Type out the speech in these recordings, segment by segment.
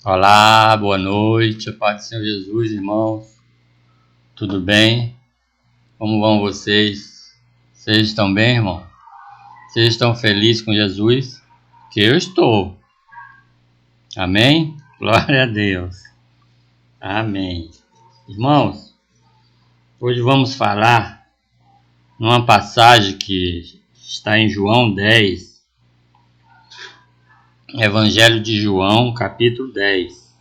Olá, boa noite, a paz do Senhor Jesus, irmãos. Tudo bem? Como vão vocês? Vocês estão bem, irmão? Vocês estão felizes com Jesus? Que eu estou. Amém? Glória a Deus. Amém. Irmãos, hoje vamos falar numa passagem que está em João 10, Evangelho de João, capítulo 10,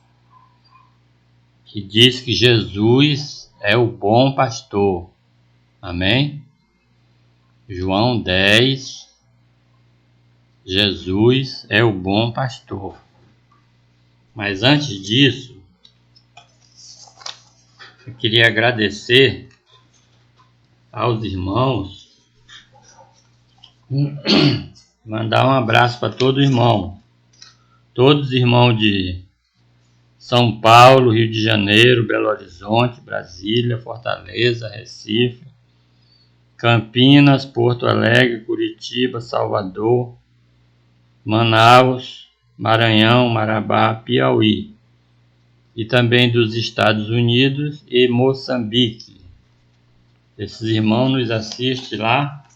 que diz que Jesus é o bom pastor. Amém? João 10, Jesus é o bom pastor. Mas antes disso, eu queria agradecer aos irmãos, mandar um abraço para todo irmão, todos os irmãos de São Paulo, Rio de Janeiro, Belo Horizonte, Brasília, Fortaleza, Recife, Campinas, Porto Alegre, Curitiba, Salvador, Manaus, Maranhão, Marabá, Piauí, e também dos Estados Unidos e Moçambique. Esses irmãos nos assistem lá,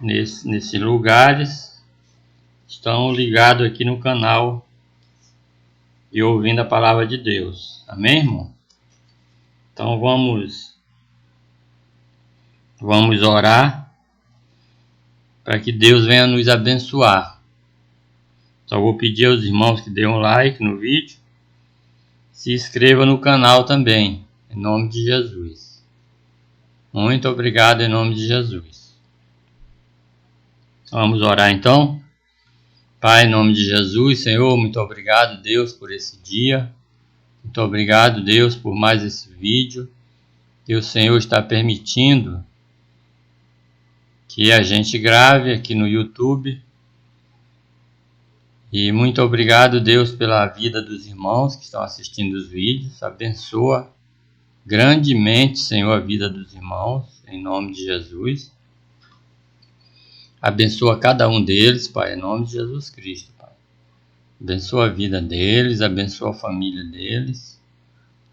nesses lugares, estão ligados aqui no canal e ouvindo a palavra de Deus. Amém, irmão? Então vamos orar para que Deus venha nos abençoar. Só vou pedir aos irmãos que dêem um like no vídeo, se inscreva no canal também, em nome de Jesus. Muito obrigado em nome de Jesus. Vamos orar então? Pai, em nome de Jesus, Senhor, muito obrigado, Deus, por esse dia. Muito obrigado, Deus, por mais esse vídeo que o Senhor está permitindo que a gente grave aqui no YouTube. E muito obrigado, Deus, pela vida dos irmãos que estão assistindo os vídeos. Abençoa grandemente, Senhor, a vida dos irmãos, em nome de Jesus. Abençoa cada um deles, Pai, em nome de Jesus Cristo, Pai. Abençoa a vida deles, abençoa a família deles.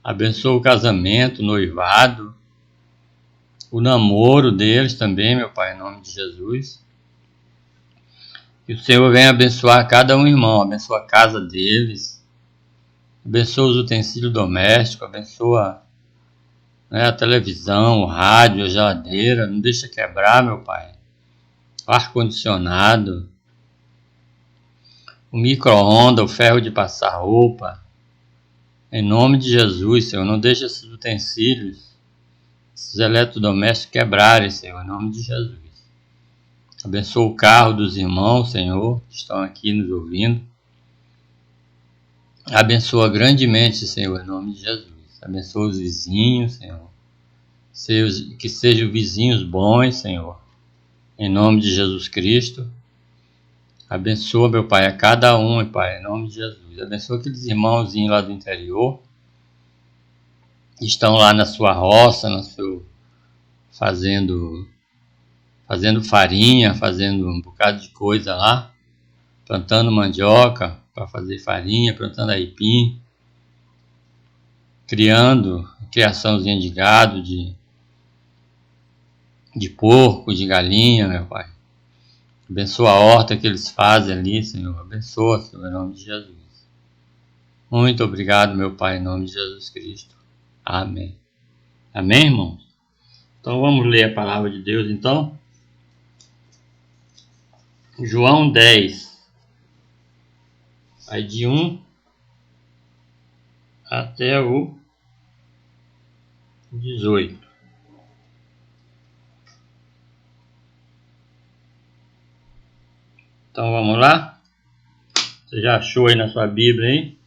Abençoa o casamento, o noivado, o namoro deles também, meu Pai, em nome de Jesus. Que o Senhor venha abençoar cada um irmão, abençoa a casa deles, abençoa os utensílios domésticos, abençoa a televisão, o rádio, a geladeira, não deixa quebrar, meu Pai. O ar-condicionado, o micro-ondas, o ferro de passar roupa. Em nome de Jesus, Senhor, não deixa esses utensílios, esses eletrodomésticos quebrarem, Senhor, em nome de Jesus. Abençoa o carro dos irmãos, Senhor, que estão aqui nos ouvindo. Abençoa grandemente, Senhor, em nome de Jesus. Abençoa os vizinhos, Senhor. Que sejam vizinhos bons, Senhor, em nome de Jesus Cristo. Abençoa, meu Pai, a cada um, Pai, em nome de Jesus. Abençoa aqueles irmãozinhos lá do interior, que estão lá na sua roça, fazendo farinha, fazendo um bocado de coisa lá, plantando mandioca para fazer farinha, plantando aipim, criaçãozinha de gado, de porco, de galinha, meu Pai. Abençoa a horta que eles fazem ali, Senhor. Abençoa, Senhor, em nome de Jesus. Muito obrigado, meu Pai, em nome de Jesus Cristo. Amém. Amém, irmãos? Então vamos ler a palavra de Deus, então. João 10. Vai de 1 até o 18. Então vamos lá? Você já achou aí na sua Bíblia aí?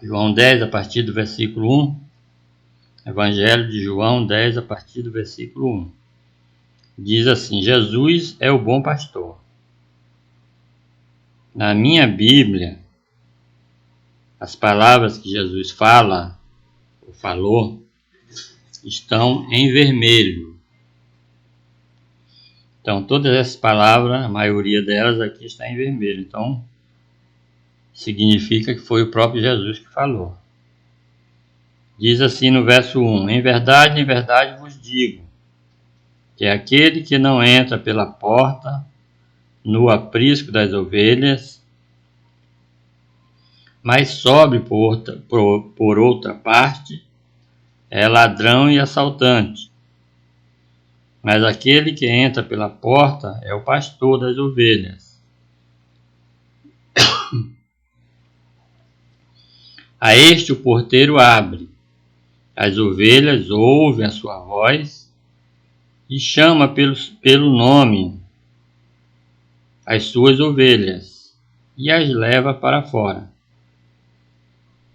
João 10, a partir do versículo 1. Evangelho de João 10, a partir do versículo 1. Diz assim: Jesus é o bom pastor. Na minha Bíblia, as palavras que Jesus fala, ou falou, estão em vermelho. Então, todas essas palavras, a maioria delas aqui está em vermelho. Então, significa que foi o próprio Jesus que falou. Diz assim no verso 1: em verdade vos digo, que aquele que não entra pela porta no aprisco das ovelhas, mas sobe por outra parte, é ladrão e assaltante. Mas aquele que entra pela porta é o pastor das ovelhas. A este o porteiro abre. As ovelhas ouvem a sua voz e chama pelo nome as suas ovelhas e as leva para fora.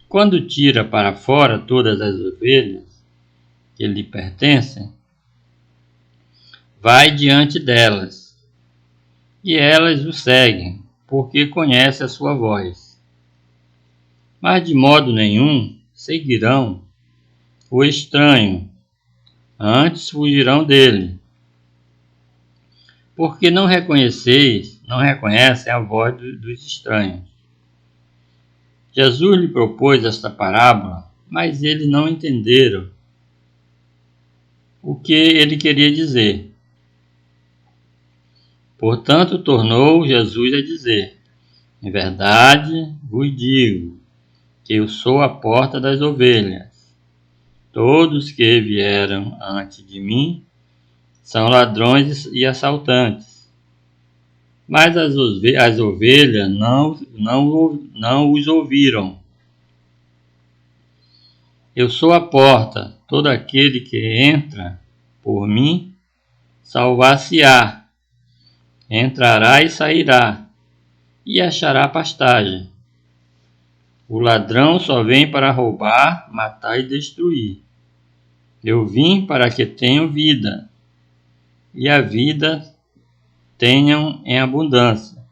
Quando tira para fora todas as ovelhas que lhe pertencem, vai diante delas, e elas o seguem, porque conhecem a sua voz. Mas de modo nenhum seguirão o estranho, antes fugirão dele, porque não reconhecem a voz dos estranhos. Jesus lhe propôs esta parábola, mas eles não entenderam o que ele queria dizer. Portanto, tornou Jesus a dizer: em verdade vos digo que eu sou a porta das ovelhas. Todos que vieram antes de mim são ladrões e assaltantes, mas as ovelhas não os ouviram. Eu sou a porta, todo aquele que entra por mim salvar-se-á, entrará e sairá, e achará pastagem. O ladrão só vem para roubar, matar e destruir. Eu vim para que tenham vida, e a vida tenham em abundância.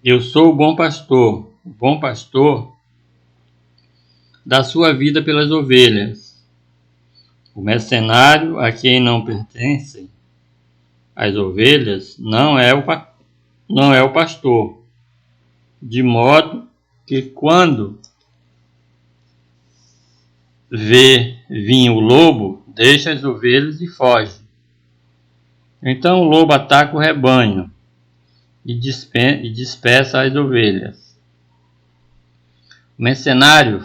Eu sou o bom pastor dá sua vida pelas ovelhas. O mercenário a quem não pertencem as ovelhas não é o pastor, de modo que quando vê vir o lobo, deixa as ovelhas e foge. Então o lobo ataca o rebanho e dispersa as ovelhas. O mercenário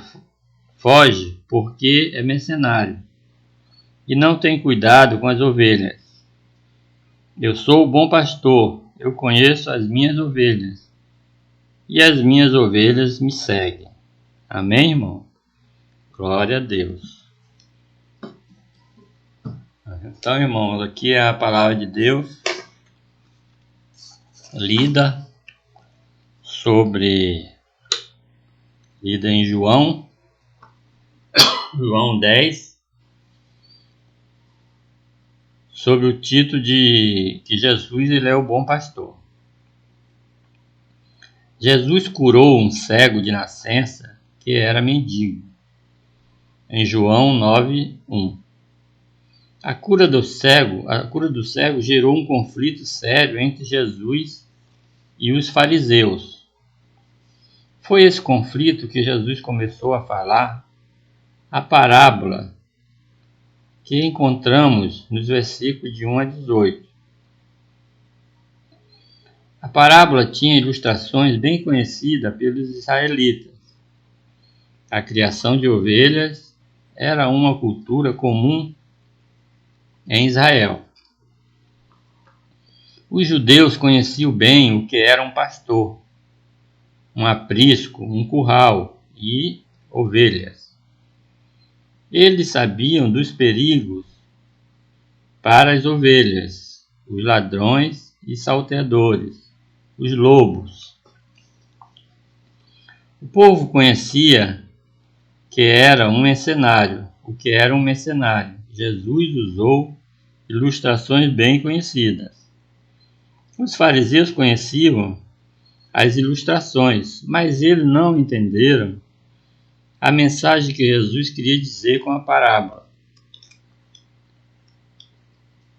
foge porque é mercenário e não tem cuidado com as ovelhas. Eu sou o bom pastor, eu conheço as minhas ovelhas, e as minhas ovelhas me seguem. Amém, irmão? Glória a Deus. Então, irmãos, aqui é a palavra de Deus lida em João 10, sobre o título de que Jesus ele é o bom pastor. Jesus curou um cego de nascença que era mendigo, em João 9:1. A cura do cego gerou um conflito sério entre Jesus e os fariseus. Foi esse conflito que Jesus começou a falar a parábola que encontramos nos versículos de 1 a 18. A parábola tinha ilustrações bem conhecidas pelos israelitas. A criação de ovelhas era uma cultura comum em Israel. Os judeus conheciam bem o que era um pastor, um aprisco, um curral e ovelhas. Eles sabiam dos perigos para as ovelhas, os ladrões e salteadores, os lobos. O povo conhecia o que era um mercenário. Jesus usou ilustrações bem conhecidas. Os fariseus conheciam as ilustrações, mas eles não entenderam a mensagem que Jesus queria dizer com a parábola.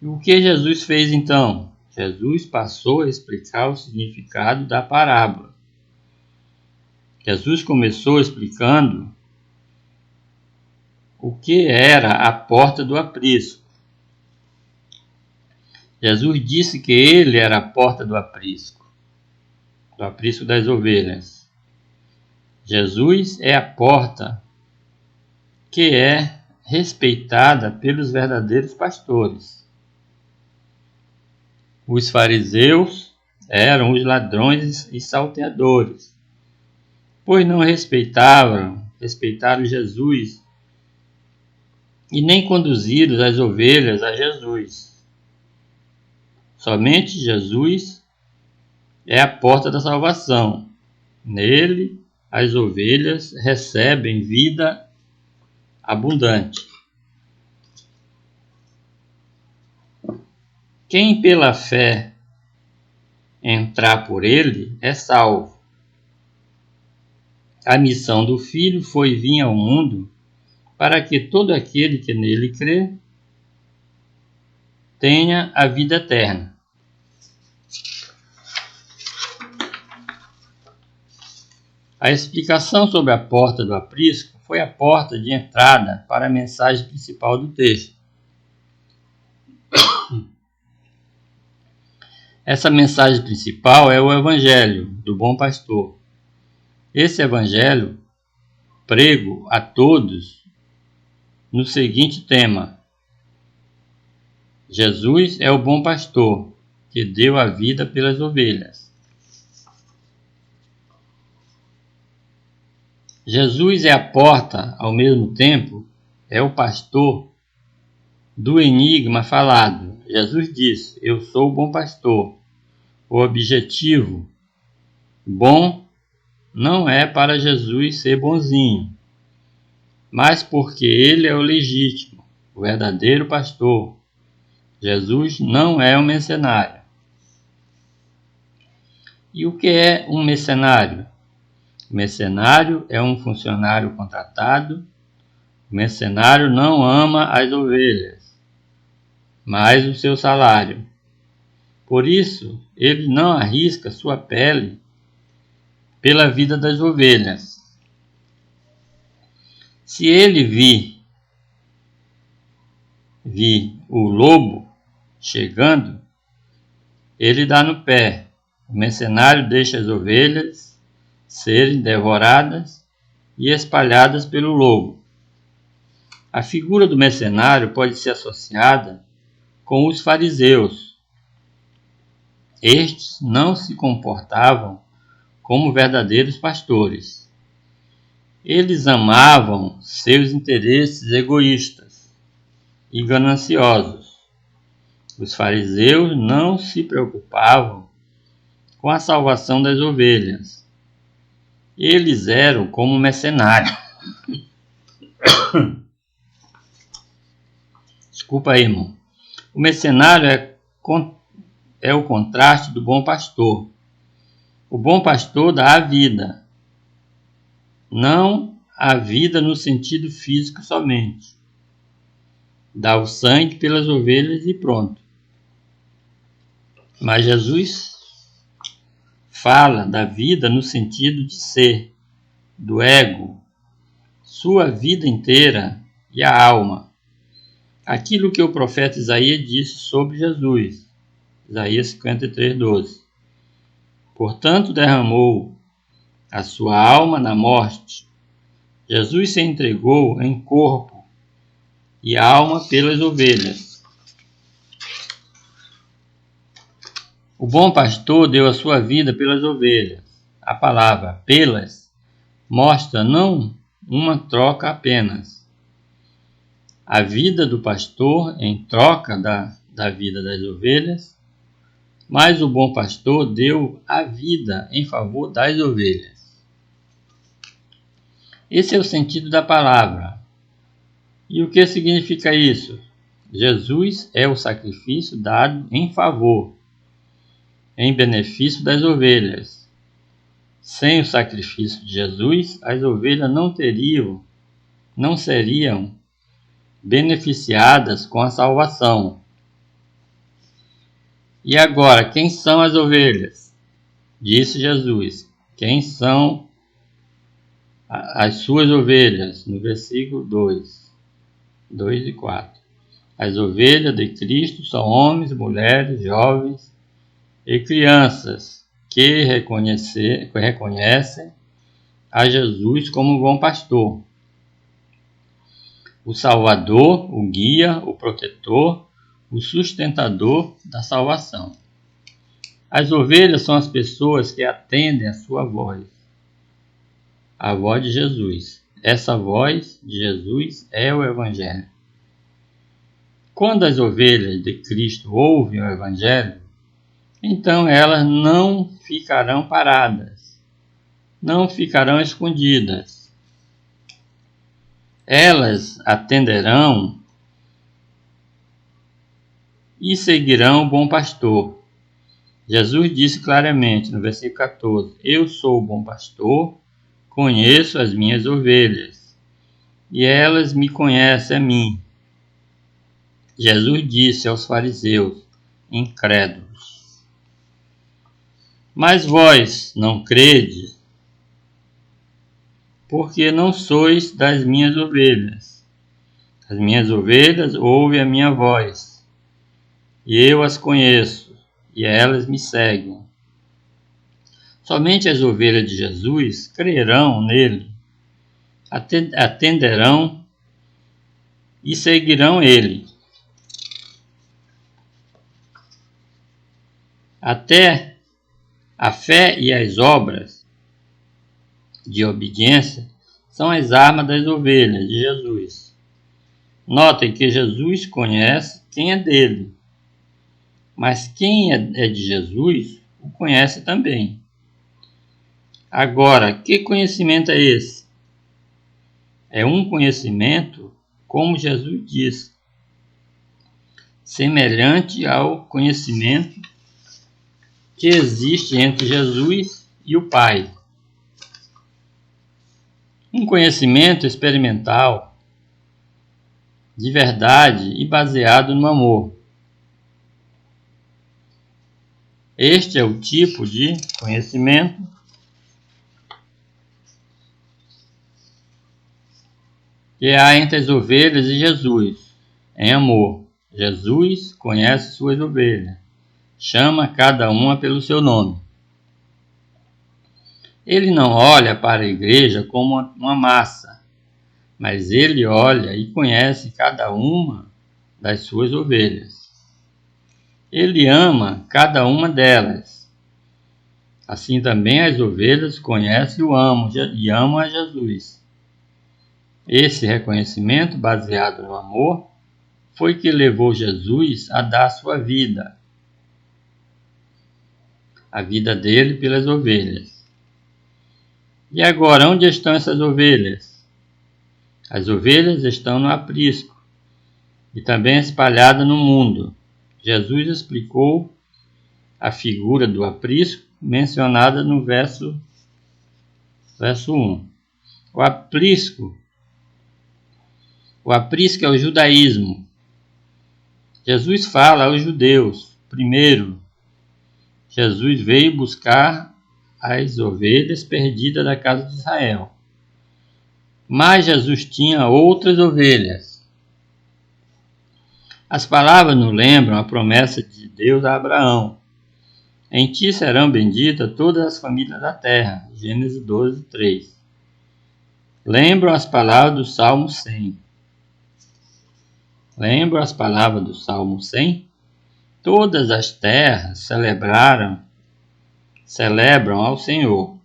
E o que Jesus fez então? Jesus passou a explicar o significado da parábola. Jesus começou explicando o que era a porta do aprisco. Jesus disse que ele era a porta do aprisco das ovelhas. Jesus é a porta que é respeitada pelos verdadeiros pastores. Os fariseus eram os ladrões e salteadores, pois não respeitaram Jesus e nem conduziram as ovelhas a Jesus. Somente Jesus é a porta da salvação. Nele, as ovelhas recebem vida abundante. Quem pela fé entrar por ele é salvo. A missão do Filho foi vir ao mundo para que todo aquele que nele crê tenha a vida eterna. A explicação sobre a porta do aprisco foi a porta de entrada para a mensagem principal do texto. Essa mensagem principal é o Evangelho do Bom Pastor. Esse Evangelho prego a todos no seguinte tema: Jesus é o bom pastor que deu a vida pelas ovelhas. Jesus é a porta, ao mesmo tempo, é o pastor do enigma falado. Jesus disse: eu sou o bom pastor. O objetivo bom não é para Jesus ser bonzinho, mas porque ele é o legítimo, o verdadeiro pastor. Jesus não é um mercenário. E o que é um mercenário? O mercenário é um funcionário contratado. O mercenário não ama as ovelhas, mas o seu salário. Por isso, ele não arrisca sua pele pela vida das ovelhas. Se ele vir o lobo chegando, ele dá no pé. O mercenário deixa as ovelhas serem devoradas e espalhadas pelo lobo. A figura do mercenário pode ser associada com os fariseus. Estes não se comportavam como verdadeiros pastores. Eles amavam seus interesses egoístas e gananciosos. Os fariseus não se preocupavam com a salvação das ovelhas. Eles eram como mercenários. Desculpa aí, irmão. O mercenário é o contraste do bom pastor. O bom pastor dá a vida, não a vida no sentido físico somente. Dá o sangue pelas ovelhas e pronto. Mas Jesus fala da vida no sentido de ser, do ego, sua vida inteira e a alma. Aquilo que o profeta Isaías disse sobre Jesus. Isaías 53:12. Portanto, derramou a sua alma na morte. Jesus se entregou em corpo e alma pelas ovelhas. O bom pastor deu a sua vida pelas ovelhas. A palavra pelas mostra não uma troca apenas. A vida do pastor em troca da vida das ovelhas, mas o bom pastor deu a vida em favor das ovelhas. Esse é o sentido da palavra. E o que significa isso? Jesus é o sacrifício dado em favor, em benefício das ovelhas. Sem o sacrifício de Jesus, as ovelhas não seriam beneficiadas com a salvação. E agora, quem são as ovelhas? Disse Jesus. Quem são as suas ovelhas? No versículo 2 e 4. As ovelhas de Cristo são homens, mulheres, jovens e crianças que reconhecem a Jesus como bom pastor, o Salvador, o guia, o protetor, o sustentador da salvação. As ovelhas são as pessoas que atendem a sua voz, a voz de Jesus. Essa voz de Jesus é o Evangelho. Quando as ovelhas de Cristo ouvem o Evangelho, então elas não ficarão paradas, não ficarão escondidas. Elas atenderão e seguirão o bom pastor. Jesus disse claramente no versículo 14: Eu sou o bom pastor, conheço as minhas ovelhas, e elas me conhecem a mim. Jesus disse aos fariseus, incrédulos: Mas vós não credes, porque não sois das minhas ovelhas. As minhas ovelhas ouvem a minha voz, e eu as conheço, e elas me seguem. Somente as ovelhas de Jesus crerão nele, atenderão e seguirão ele. Até a fé e as obras de obediência são as armas das ovelhas de Jesus. Notem que Jesus conhece quem é dele, mas quem é de Jesus o conhece também. Agora, que conhecimento é esse? É um conhecimento, como Jesus disse, semelhante ao conhecimento que existe entre Jesus e o Pai. Um conhecimento experimental, de verdade e baseado no amor. Este é o tipo de conhecimento que há entre as ovelhas e Jesus, em amor. Jesus conhece suas ovelhas, chama cada uma pelo seu nome. Ele não olha para a igreja como uma massa, mas ele olha e conhece cada uma das suas ovelhas. Ele ama cada uma delas. Assim também as ovelhas conhecem e amam a Jesus. Esse reconhecimento, baseado no amor, foi que levou Jesus a dar sua vida, a vida dele pelas ovelhas. E agora, onde estão essas ovelhas? As ovelhas estão no aprisco e também espalhadas no mundo. Jesus explicou a figura do aprisco mencionada no verso 1. O aprisco é o judaísmo. Jesus fala aos judeus. Primeiro, Jesus veio buscar as ovelhas perdidas da casa de Israel. Mas Jesus tinha outras ovelhas. As palavras nos lembram a promessa de Deus a Abraão. Em ti serão benditas todas as famílias da terra. Gênesis 12, 3. Lembram as palavras do Salmo 100. Lembram as palavras do Salmo 100? Todas as terras celebram ao Senhor.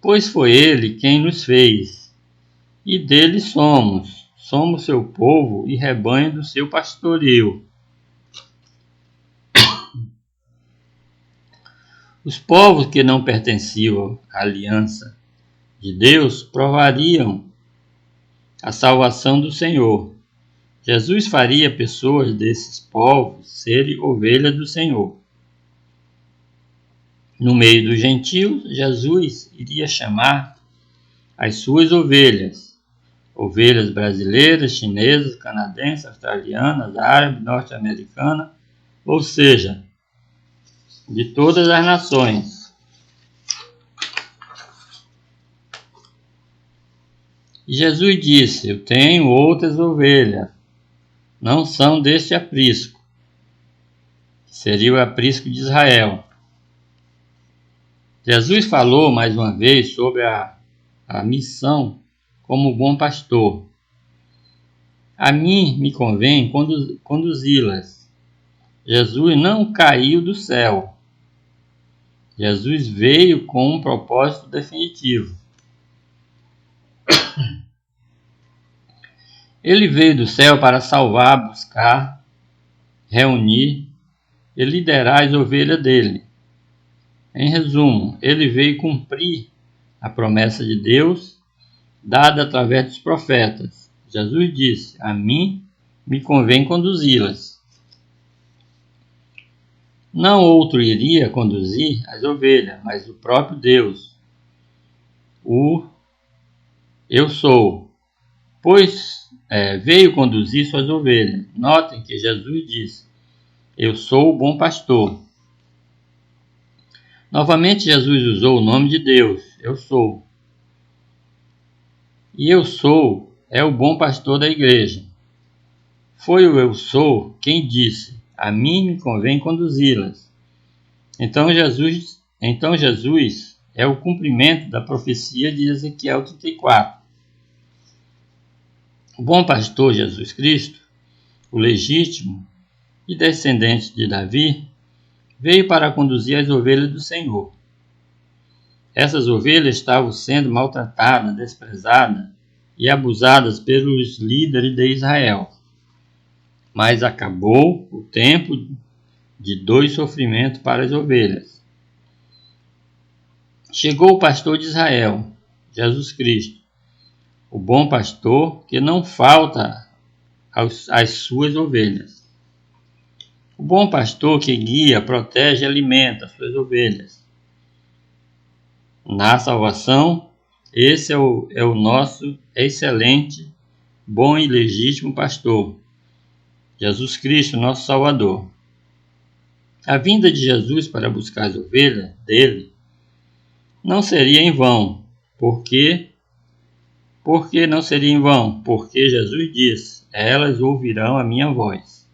Pois foi Ele quem nos fez, e dele somos seu povo e rebanho do seu pastoreio. Os povos que não pertenciam à aliança de Deus provariam a salvação do Senhor. Jesus faria pessoas desses povos serem ovelhas do Senhor. No meio dos gentios, Jesus iria chamar as suas ovelhas brasileiras, chinesas, canadenses, australianas, árabes, norte-americanas, ou seja, de todas as nações. E Jesus disse: eu tenho outras ovelhas, não são deste aprisco, que seria o aprisco de Israel. Jesus falou mais uma vez sobre a missão como bom pastor. A mim me convém conduzi-las. Jesus não caiu do céu. Jesus veio com um propósito definitivo. Ele veio do céu para salvar, buscar, reunir e liderar as ovelhas dele. Em resumo, ele veio cumprir a promessa de Deus dada através dos profetas. Jesus disse: a mim me convém conduzi-las. Não outro iria conduzir as ovelhas, mas o próprio Deus. Eu sou, pois veio conduzir suas ovelhas. Notem que Jesus disse: eu sou o bom pastor. Novamente Jesus usou o nome de Deus, eu sou. E eu sou é o bom pastor da igreja. Foi o eu sou quem disse: a mim me convém conduzi-las. Então Jesus é o cumprimento da profecia de Ezequiel 34. O bom pastor Jesus Cristo, o legítimo e descendente de Davi, veio para conduzir as ovelhas do Senhor. Essas ovelhas estavam sendo maltratadas, desprezadas e abusadas pelos líderes de Israel. Mas acabou o tempo de dor e sofrimento para as ovelhas. Chegou o pastor de Israel, Jesus Cristo, o bom pastor que não falta às suas ovelhas. O bom pastor que guia, protege e alimenta as suas ovelhas. Na salvação, esse é o nosso excelente, bom e legítimo pastor, Jesus Cristo, nosso Salvador. A vinda de Jesus para buscar as ovelhas dele não seria em vão. Por quê? Porque não seria em vão? Porque Jesus disse: elas ouvirão a minha voz.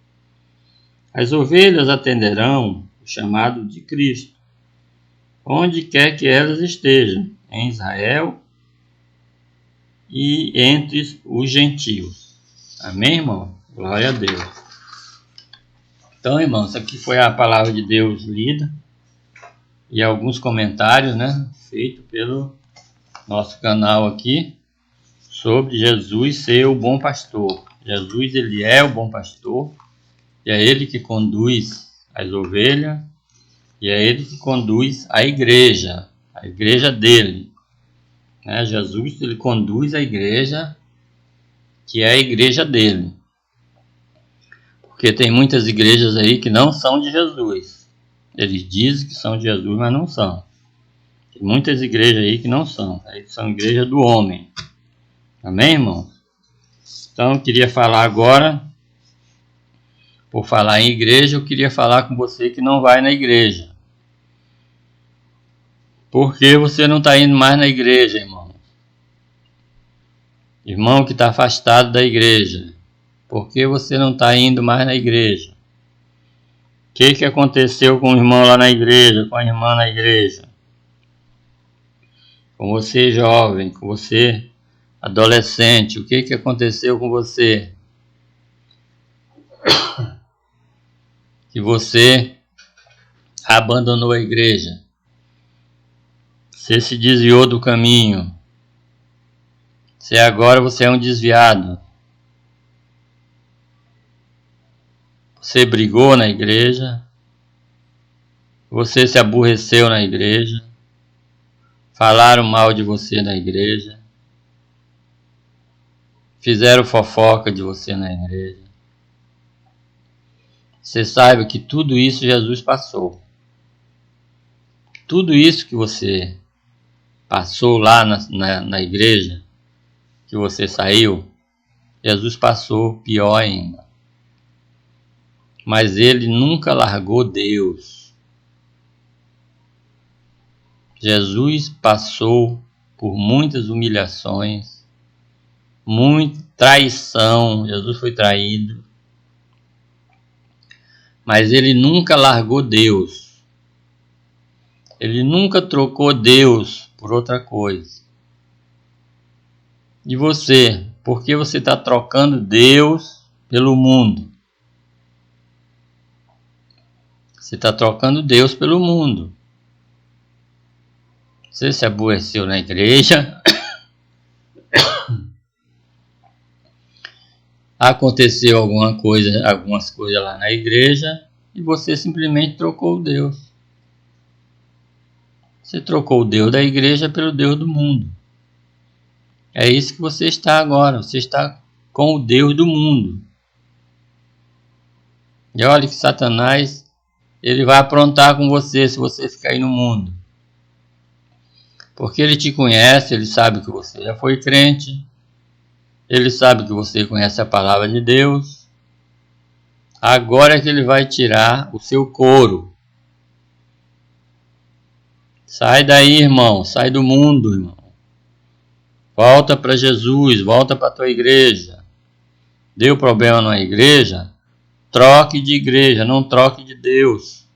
As ovelhas atenderão o chamado de Cristo, onde quer que elas estejam, em Israel e entre os gentios. Amém, irmão? Glória a Deus. Então, irmãos, aqui foi a palavra de Deus lida e alguns comentários, feitos pelo nosso canal aqui sobre Jesus ser o bom pastor. Jesus, ele é o bom pastor e é ele que conduz as ovelhas e é ele que conduz a igreja dele. Jesus, ele conduz a igreja que é a igreja dele. Porque tem muitas igrejas aí que não são de Jesus. Eles dizem que são de Jesus, mas não são. Tem muitas igrejas aí que não são. São igrejas do homem. Amém, irmão? Então, eu queria falar agora, por falar em igreja, eu queria falar com você que não vai na igreja. Por que você não está indo mais na igreja, irmão? Irmão que está afastado da igreja. Por que você não está indo mais na igreja? O que aconteceu com o irmão lá na igreja, com a irmã na igreja? Com você jovem, com você adolescente, o que aconteceu com você? Que você abandonou a igreja. Você se desviou do caminho. Agora você é um desviado. Você brigou na igreja. Você se aborreceu na igreja. Falaram mal de você na igreja. Fizeram fofoca de você na igreja. Você saiba que tudo isso Jesus passou. Tudo isso que você passou lá na igreja, que você saiu, Jesus passou pior ainda. mas ele nunca largou Deus. Jesus passou por muitas humilhações, muita traição. Jesus foi traído, mas ele nunca largou Deus. Ele nunca trocou Deus por outra coisa. E você? Por que você está trocando Deus pelo mundo? Você está trocando Deus pelo mundo. Você se aborreceu na igreja. Aconteceu algumas coisas lá na igreja e você simplesmente trocou Deus. Você trocou o Deus da igreja pelo Deus do mundo. É isso que você está agora. Você está com o Deus do mundo. E olha que Satanás, ele vai aprontar com você se você ficar aí no mundo. Porque ele te conhece, ele sabe que você já foi crente. Ele sabe que você conhece a palavra de Deus. Agora é que ele vai tirar o seu couro. Sai daí, irmão. Sai do mundo, irmão. Volta para Jesus. Volta para a tua igreja. Deu problema na igreja? Troque de igreja, não troque de Deus.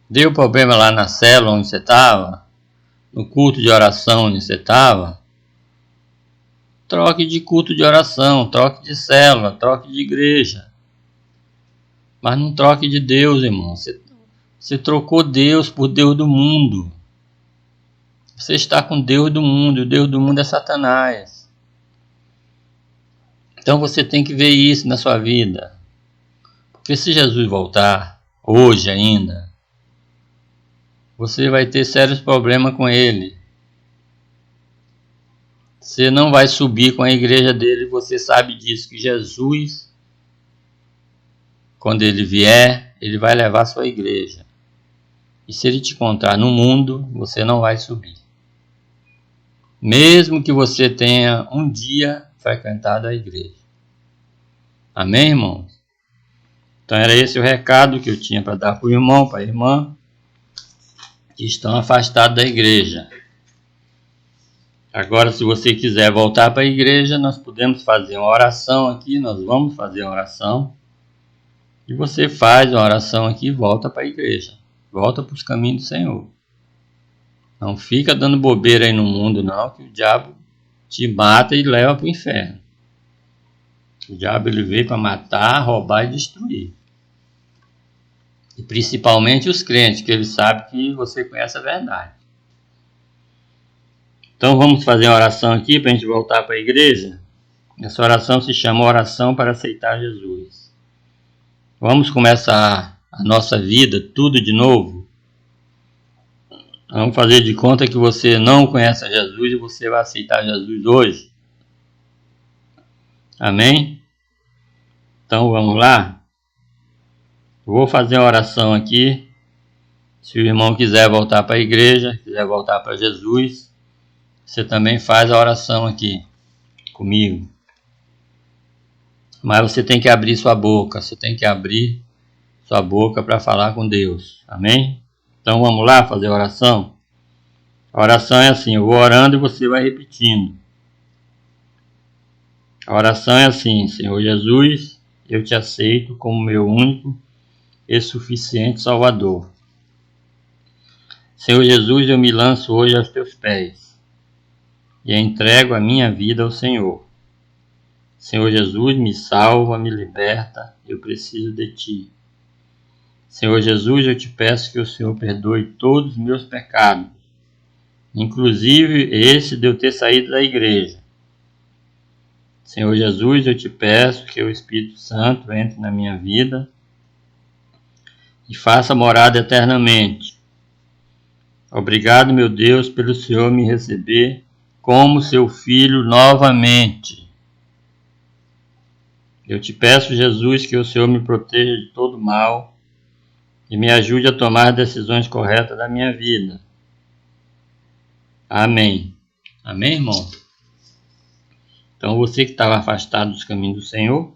Deu problema lá na célula onde você estava? No culto de oração onde você estava? Troque de culto de oração, troque de célula, troque de igreja. Mas não troque de Deus, irmão. Você trocou Deus por Deus do mundo. Você está com Deus do mundo, e o Deus do mundo é Satanás. Então você tem que ver isso na sua vida. Porque se Jesus voltar, hoje ainda, você vai ter sérios problemas com ele. Você não vai subir com a igreja dele, você sabe disso, que Jesus, quando ele vier, ele vai levar a sua igreja. E se ele te encontrar no mundo, você não vai subir. Mesmo que você tenha um dia frequentado a igreja. Amém, irmãos? Então era esse o recado que eu tinha para dar para o irmão, para a irmã, que estão afastados da igreja. Agora, se você quiser voltar para a igreja, nós podemos fazer uma oração aqui, nós vamos fazer uma oração. E você faz a oração aqui e volta para a igreja. Volta para os caminhos do Senhor. Não fica dando bobeira aí no mundo, não, que o diabo te mata e leva para o inferno. O diabo ele veio para matar, roubar e destruir. E principalmente os crentes, que ele sabe que você conhece a verdade. Então vamos fazer uma oração aqui para a gente voltar para a igreja. Essa oração se chama oração para aceitar Jesus. Vamos começar a nossa vida tudo de novo. Vamos fazer de conta que você não conhece a Jesus e você vai aceitar Jesus hoje. Amém? Então vamos lá. Vou fazer uma oração aqui. Se o irmão quiser voltar para a igreja, quiser voltar para Jesus, você também faz a oração aqui comigo. Mas você tem que abrir sua boca. Você tem que abrir sua boca para falar com Deus. Amém? Então vamos lá fazer a oração? A oração é assim, eu vou orando e você vai repetindo. A oração é assim: Senhor Jesus, eu te aceito como meu único e suficiente Salvador. Senhor Jesus, eu me lanço hoje aos teus pés e entrego a minha vida ao Senhor. Senhor Jesus, me salva, me liberta, eu preciso de ti. Senhor Jesus, eu te peço que o Senhor perdoe todos os meus pecados, inclusive esse de eu ter saído da igreja. Senhor Jesus, eu te peço que o Espírito Santo entre na minha vida e faça morada eternamente. Obrigado, meu Deus, pelo Senhor me receber como seu filho novamente. Eu te peço, Jesus, que o Senhor me proteja de todo mal e me ajude a tomar decisões corretas da minha vida. Amém. Amém, irmão? Então você que estava afastado dos caminhos do Senhor,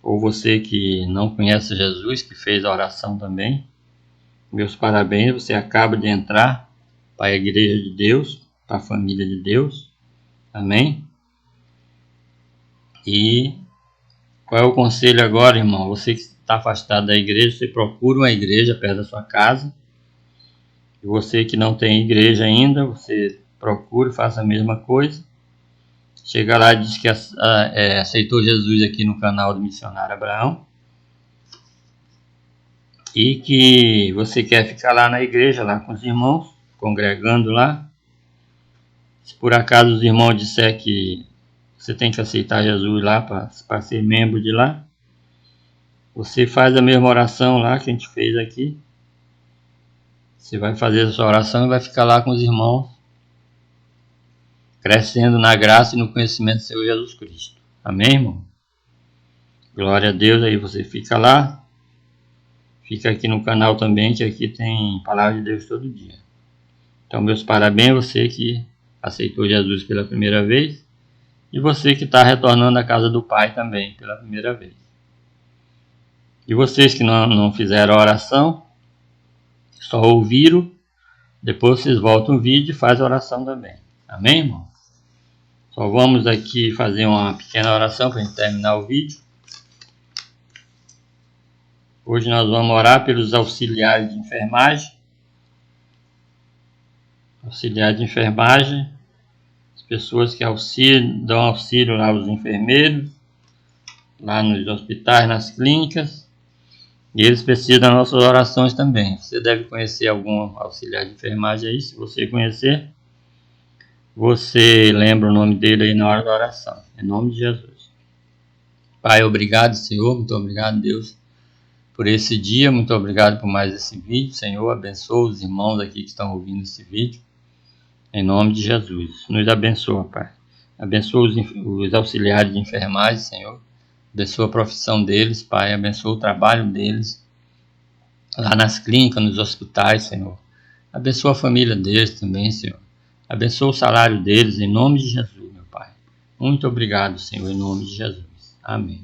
ou você que não conhece Jesus, que fez a oração também, meus parabéns, você acaba de entrar para a igreja de Deus, para a família de Deus. Amém? E qual é o conselho agora, irmão? Você que está afastado da igreja, você procura uma igreja perto da sua casa. E você que não tem igreja ainda, você procura e faça a mesma coisa. Chega lá e diz que aceitou Jesus aqui no canal do Missionário Abraão. E que você quer ficar lá na igreja, lá com os irmãos, congregando lá. Se por acaso os irmãos disser que você tem que aceitar Jesus lá para ser membro de lá, você faz a mesma oração lá que a gente fez aqui. Você vai fazer a sua oração e vai ficar lá com os irmãos, crescendo na graça e no conhecimento do Senhor Jesus Cristo. Amém, irmão? Glória a Deus, aí você fica lá. Fica aqui no canal também, que aqui tem Palavra de Deus todo dia. Então, meus parabéns a você que aceitou Jesus pela primeira vez. E você que está retornando à casa do Pai também, pela primeira vez. E vocês que não fizeram a oração, só ouviram, depois vocês voltam o vídeo e fazem a oração também. Amém, irmão? Só vamos aqui fazer uma pequena oração para a gente terminar o vídeo. Hoje nós vamos orar pelos auxiliares de enfermagem. Auxiliar de enfermagem, as pessoas que dão auxílio lá aos enfermeiros, lá nos hospitais, nas clínicas. E eles precisam das nossas orações também. Você deve conhecer algum auxiliar de enfermagem aí. Se você conhecer, você lembra o nome dele aí na hora da oração. Em nome de Jesus. Pai, obrigado, Senhor. Muito obrigado, Deus, por esse dia. Muito obrigado por mais esse vídeo. Senhor, abençoa os irmãos aqui que estão ouvindo esse vídeo. Em nome de Jesus. Nos abençoa, Pai. Abençoa os auxiliares de enfermagem, Senhor. Abençoa a profissão deles, Pai. Abençoa o trabalho deles lá nas clínicas, nos hospitais, Senhor. Abençoa a família deles também, Senhor. Abençoa o salário deles, em nome de Jesus, meu Pai. Muito obrigado, Senhor, em nome de Jesus. Amém.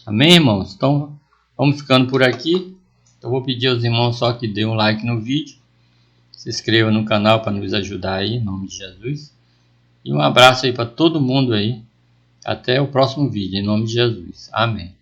Amém, irmãos? Então, vamos ficando por aqui. Eu vou pedir aos irmãos só que dêem um like no vídeo. Se inscreva no canal para nos ajudar aí, em nome de Jesus. E um abraço aí para todo mundo aí. Até o próximo vídeo, em nome de Jesus. Amém.